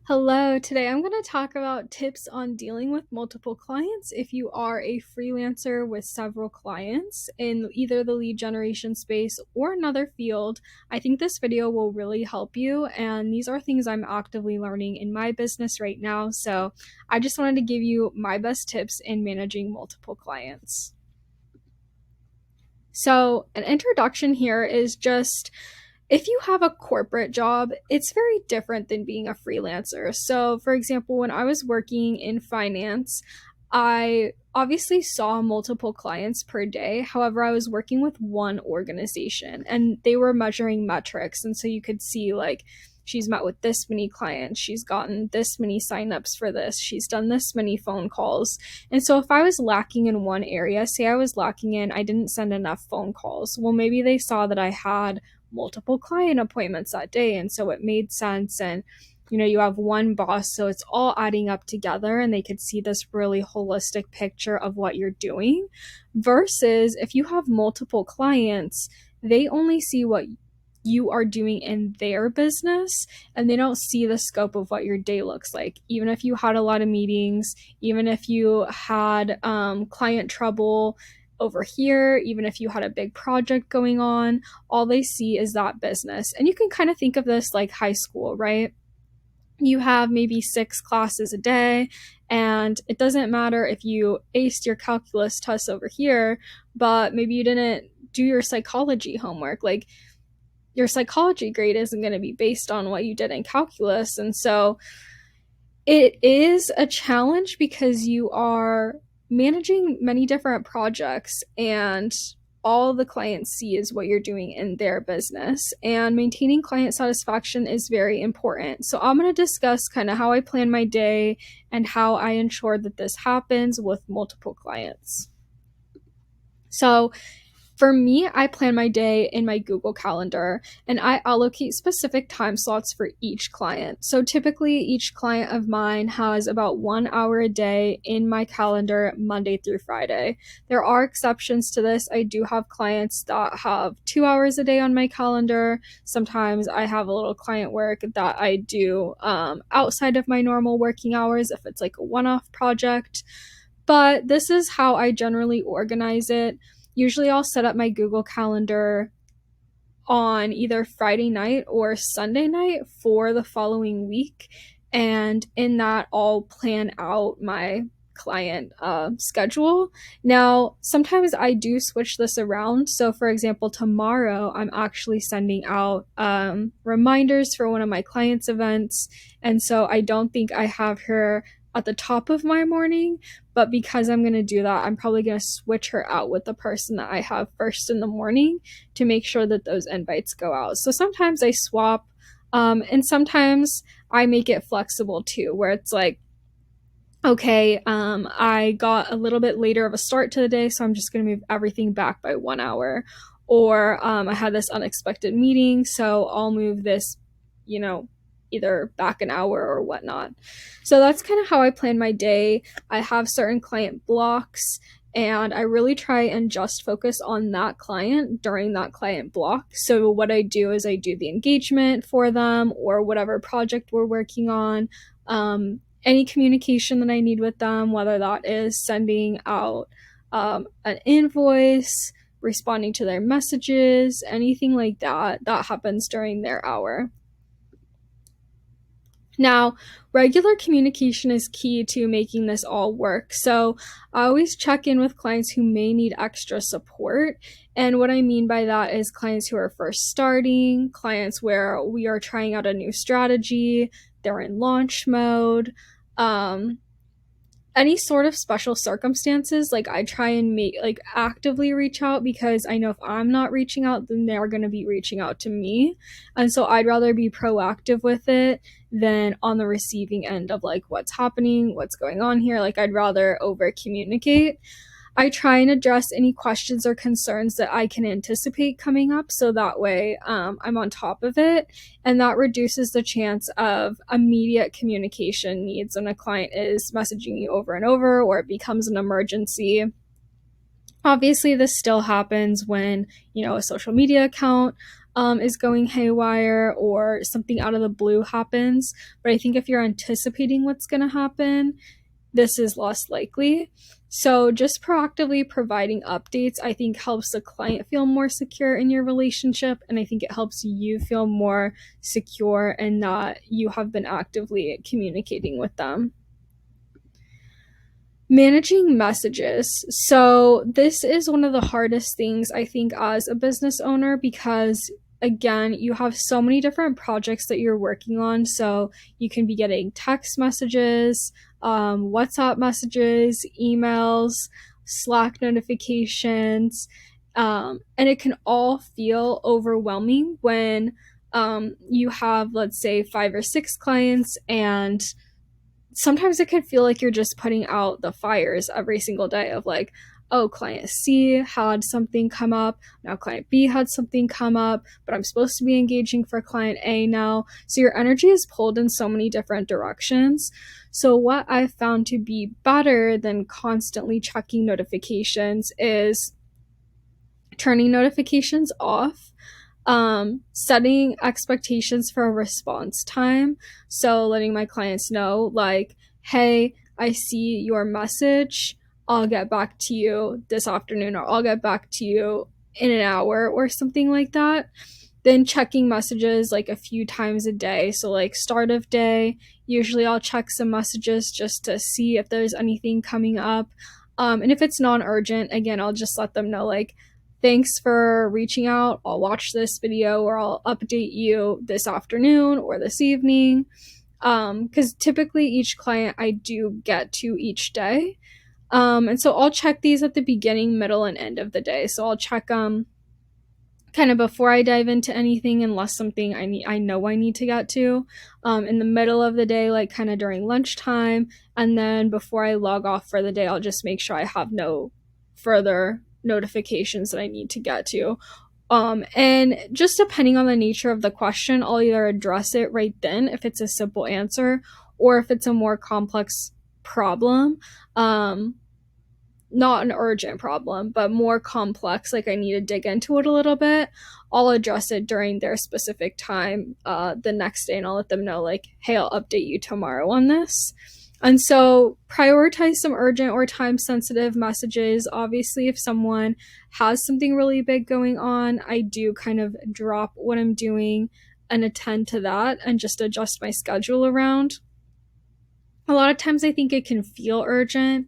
Hello, today I'm going to talk about tips on dealing with multiple clients if you are a freelancer with several clients in either the lead generation space or another field. I think this video will really help you, and these are things I'm actively learning in my business right now, so I just wanted to give you my best tips in managing multiple clients. So, an introduction here is just if you have a corporate job, it's very different than being a freelancer. So, for example, when I was working in finance, I obviously saw multiple clients per day. However, I was working with one organization and they were measuring metrics. And so you could see, like, she's met with this many clients, she's gotten this many signups for this, she's done this many phone calls. And so if I was lacking in one area, say I was lacking in, I didn't send enough phone calls, well, maybe they saw that I had multiple client appointments that day. And so it made sense. And, you have one boss, so it's all adding up together and they could see this really holistic picture of what you're doing. Versus if you have multiple clients, they only see what you are doing in their business and they don't see the scope of what your day looks like. Even if you had a lot of meetings, even if you had client trouble over here, even if you had a big project going on, all they see is that business. And you can kind of think of this like high school, right? You have maybe 6 classes a day, and it doesn't matter if you aced your calculus test over here, but maybe you didn't do your psychology homework. Like, your psychology grade isn't going to be based on what you did in calculus. And so it is a challenge because you are managing many different projects and all the clients see is what you're doing in their business, and maintaining client satisfaction is very important. So I'm going to discuss kind of how I plan my day and how I ensure that this happens with multiple clients. So for me, I plan my day in my Google Calendar and I allocate specific time slots for each client. So typically, each client of mine has about 1 hour a day in my calendar, Monday through Friday. There are exceptions to this. I do have clients that have 2 hours a day on my calendar. Sometimes I have a little client work that I do outside of my normal working hours if it's like a one-off project. But this is how I generally organize it. Usually I'll set up my Google Calendar on either Friday night or Sunday night for the following week. And in that, I'll plan out my client schedule. Now, sometimes I do switch this around. So, for example, tomorrow I'm actually sending out reminders for one of my clients' events. And so I don't think I have her at the top of my morning, but because I'm going to do that, I'm probably going to switch her out with the person that I have first in the morning to make sure that those invites go out. So sometimes I swap, and sometimes I make it flexible too, where it's like, okay, I got a little bit later of a start to the day, so I'm just going to move everything back by 1 hour. Or I had this unexpected meeting, so I'll move this, either back an hour or whatnot. So that's kind of how I plan my day. I have certain client blocks and I really try and just focus on that client during that client block. So what I do is I do the engagement for them or whatever project we're working on. Any communication that I need with them, whether that is sending out an invoice, responding to their messages, anything like that, that happens during their hour. Now, regular communication is key to making this all work. So I always check in with clients who may need extra support. And what I mean by that is clients who are first starting, clients where we are trying out a new strategy, they're in launch mode, any sort of special circumstances. Like, I try and actively reach out, because I know if I'm not reaching out, then they're going to be reaching out to me. And so I'd rather be proactive with it than on the receiving end of like what's happening, what's going on here. Like, I'd rather over communicate. I try and address any questions or concerns that I can anticipate coming up, so that way I'm on top of it, and that reduces the chance of immediate communication needs when a client is messaging you over and over or it becomes an emergency. Obviously, this still happens when, a social media account is going haywire or something out of the blue happens. But I think if you're anticipating what's going to happen, this is less likely. So just proactively providing updates, I think, helps the client feel more secure in your relationship. And I think it helps you feel more secure in that you have been actively communicating with them. Managing messages. So, this is one of the hardest things I think as a business owner because, again, you have so many different projects that you're working on. So, you can be getting text messages, WhatsApp messages, emails, Slack notifications, and it can all feel overwhelming when you have, let's say, 5 or 6 clients, and sometimes it could feel like you're just putting out the fires every single day of like, oh, client C had something come up, now client B had something come up, but I'm supposed to be engaging for client A now. So your energy is pulled in so many different directions. So what I've found to be better than constantly checking notifications is turning notifications off, setting expectations for a response time. So letting my clients know, like, hey, I see your message. I'll get back to you this afternoon, or I'll get back to you in an hour, or something like that. Then checking messages like a few times a day. So, like, start of day, usually I'll check some messages just to see if there's anything coming up. And if it's non urgent, again, I'll just let them know, like, thanks for reaching out. I'll watch this video, or I'll update you this afternoon or this evening. Because typically each client I do get to each day. And so I'll check these at the beginning, middle, and end of the day. So I'll check kind of before I dive into anything, unless something I know I need to get to, in the middle of the day, like kind of during lunchtime, and then before I log off for the day, I'll just make sure I have no further notifications that I need to get to. And just depending on the nature of the question, I'll either address it right then if it's a simple answer, or if it's a more complex problem, not an urgent problem, but more complex, like I need to dig into it a little bit, I'll address it during their specific time the next day, and I'll let them know, like, hey, I'll update you tomorrow on this. And so prioritize some urgent or time sensitive messages. Obviously, if someone has something really big going on, I do kind of drop what I'm doing and attend to that and just adjust my schedule around. A lot of times I think it can feel urgent,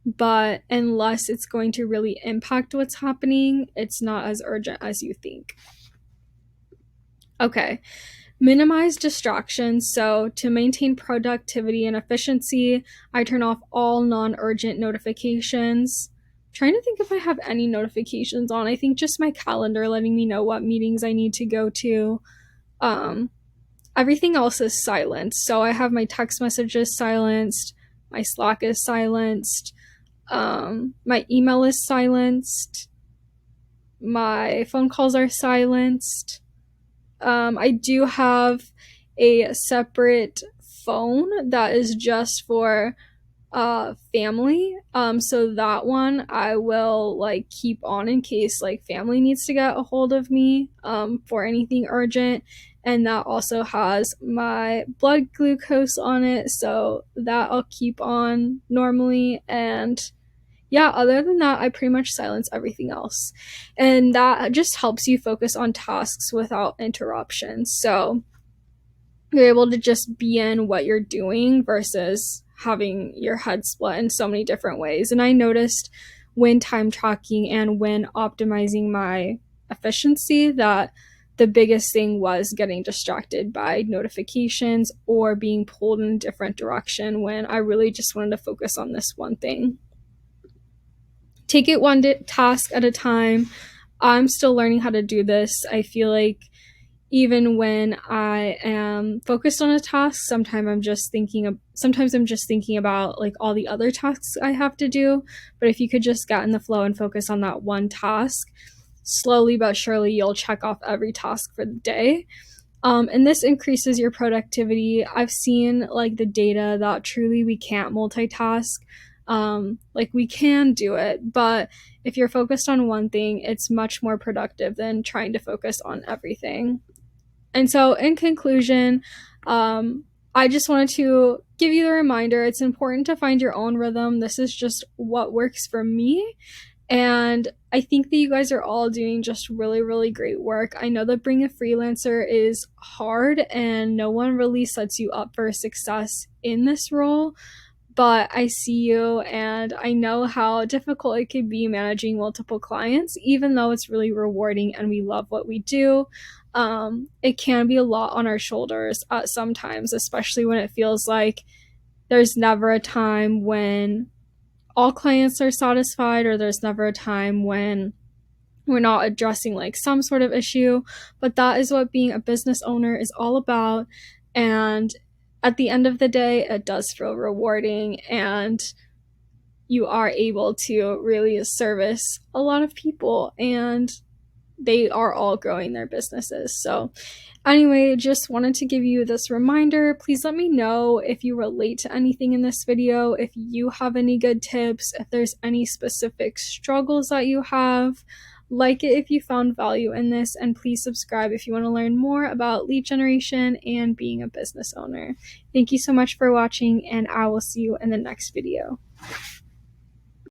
but unless it's going to really impact what's happening, it's not as urgent as you think. Okay. Minimize distractions. So, to maintain productivity and efficiency, I turn off all non urgent notifications. I'm trying to think if I have any notifications on. I think just my calendar letting me know what meetings I need to go to. Everything else is silenced. So, I have my text messages silenced, my Slack is silenced, my email is silenced, my phone calls are silenced. I do have a separate phone that is just for family. So that one I will like keep on in case like family needs to get a hold of me for anything urgent. And that also has my blood glucose on it, so that I'll keep on normally. And yeah, other than that, I pretty much silence everything else. And that just helps you focus on tasks without interruptions. So you're able to just be in what you're doing versus having your head split in so many different ways. And I noticed when time tracking and when optimizing my efficiency that the biggest thing was getting distracted by notifications or being pulled in a different direction when I really just wanted to focus on this one thing. Take it one task at a time. I'm still learning how to do this. I feel like even when I am focused on a task, sometimes I'm just thinking about like all the other tasks I have to do. But if you could just get in the flow and focus on that one task, slowly but surely you'll check off every task for the day. And this increases your productivity. I've seen like the data that truly we can't multitask. Like, we can do it, but if you're focused on one thing, it's much more productive than trying to focus on everything. And so, in conclusion, I just wanted to give you the reminder, it's important to find your own rhythm. This is just what works for me. And I think that you guys are all doing just really, really great work. I know that being a freelancer is hard and no one really sets you up for success in this role. But I see you and I know how difficult it can be managing multiple clients, even though it's really rewarding and we love what we do. It can be a lot on our shoulders sometimes, especially when it feels like there's never a time when all clients are satisfied, or there's never a time when we're not addressing like some sort of issue. But that is what being a business owner is all about. And at the end of the day, it does feel rewarding, and you are able to really service a lot of people, and they are all growing their businesses. So anyway, just wanted to give you this reminder. Please let me know if you relate to anything in this video, if you have any good tips, if there's any specific struggles that you have. Like it if you found value in this, and please subscribe if you want to learn more about lead generation and being a business owner. Thank you so much for watching, and I will see you in the next video.